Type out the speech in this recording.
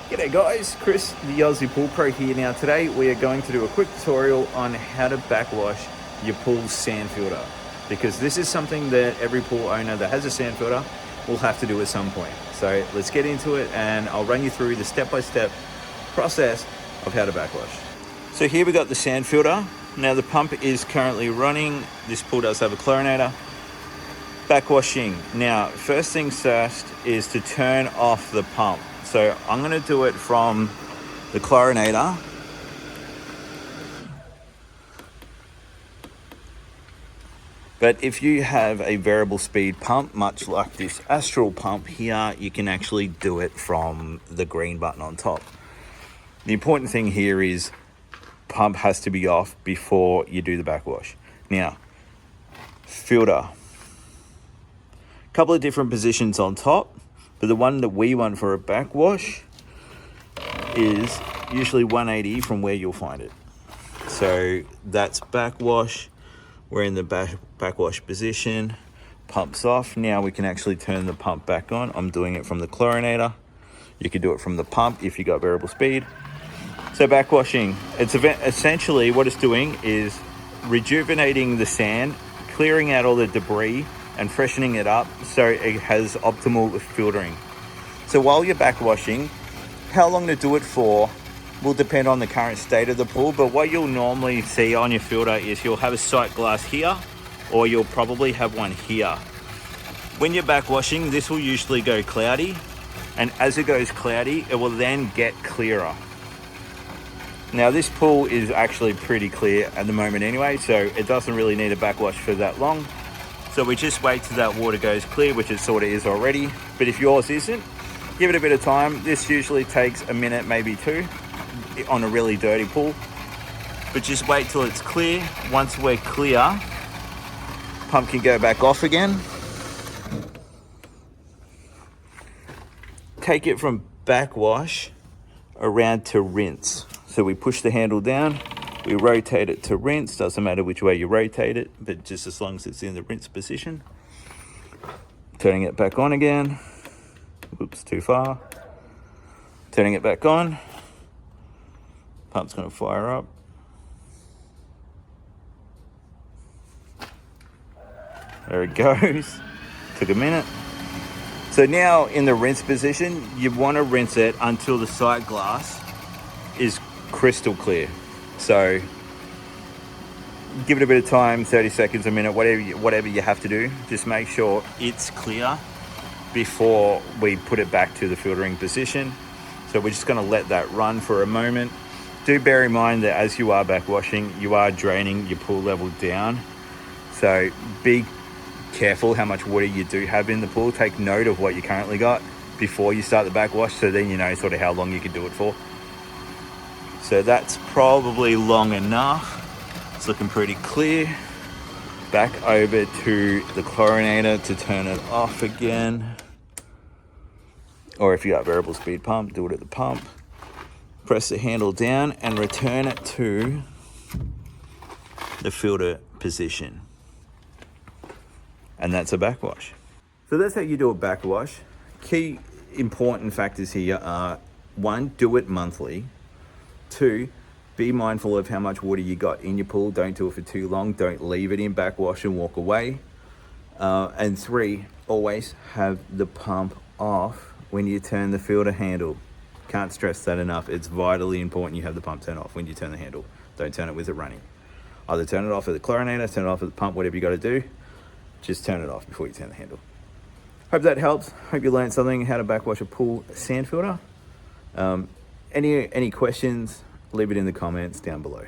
G'day guys, Chris the Aussie Pool Pro here. Now today we are going to do a quick tutorial on how to backwash your pool's sand filter, because this is something that every pool owner that has a sand filter will have to do at some point. So let's get into it and I'll run you through the step-by-step process of how to backwash. So here we got the sand filter. Now the pump is currently running. This pool does have a chlorinator. Backwashing. Now first things first is to turn off the pump. So I'm going to do it from the chlorinator. But if you have a variable speed pump, much like this Astral pump here, you can actually do it from the green button on top. The important thing here is pump has to be off before you do the backwash. Now, filter. Couple of different positions on top. But the one that we want for a backwash is usually 180 from where you'll find it. So that's backwash. We're in the backwash position. Pump's off. Now we can actually turn the pump back on. I'm doing it from the chlorinator. You can do it from the pump if you got variable speed. So backwashing, it's essentially what it's doing is rejuvenating the sand, clearing out all the debris, and freshening it up so it has optimal filtering. So while you're backwashing, how long to do it for will depend on the current state of the pool, but what you'll normally see on your filter is you'll have a sight glass here, or you'll probably have one here. When you're backwashing, this will usually go cloudy, and as it goes cloudy, it will then get clearer. Now this pool is actually pretty clear at the moment anyway, so it doesn't really need a backwash for that long. So we just wait till that water goes clear, which it sort of is already. But if yours isn't, give it a bit of time. This usually takes a minute, maybe two, on a really dirty pool. But just wait till it's clear. Once we're clear, pump can go back off again. Take it from backwash around to rinse. So we push the handle down. We rotate it to rinse. Doesn't matter which way you rotate it, but just as long as it's in the rinse position. Turning it back on again. Oops, too far. Turning it back on. Pump's going to fire up. There it goes. Took a minute. So now in the rinse position, you want to rinse it until the sight glass is crystal clear. So give it a bit of time, 30 seconds, a minute, whatever you have to do. Just make sure it's clear before we put it back to the filtering position. So we're just going to let that run for a moment. Do bear in mind that as you are backwashing, you are draining your pool level down. So be careful how much water you do have in the pool. Take note of what you currently got before you start the backwash, so then you know sort of how long you can do it for. So that's probably long enough. It's looking pretty clear. Back over to the chlorinator to turn it off again. Or if you got variable speed pump, do it at the pump. Press the handle down and return it to the filter position. And that's a backwash. So that's how you do a backwash. Key important factors here are: 1, do it monthly. 2, be mindful of how much water you got in your pool. Don't do it for too long. Don't leave it in backwash and walk away. And 3, always have the pump off when you turn the filter handle. Can't stress that enough. It's vitally important you have the pump turned off when you turn the handle. Don't turn it with it running. Either turn it off at the chlorinator, turn it off at the pump, whatever you got to do. Just turn it off before you turn the handle. Hope that helps. Hope you learned something how to backwash a pool sand filter. Any questions, leave it in the comments down below.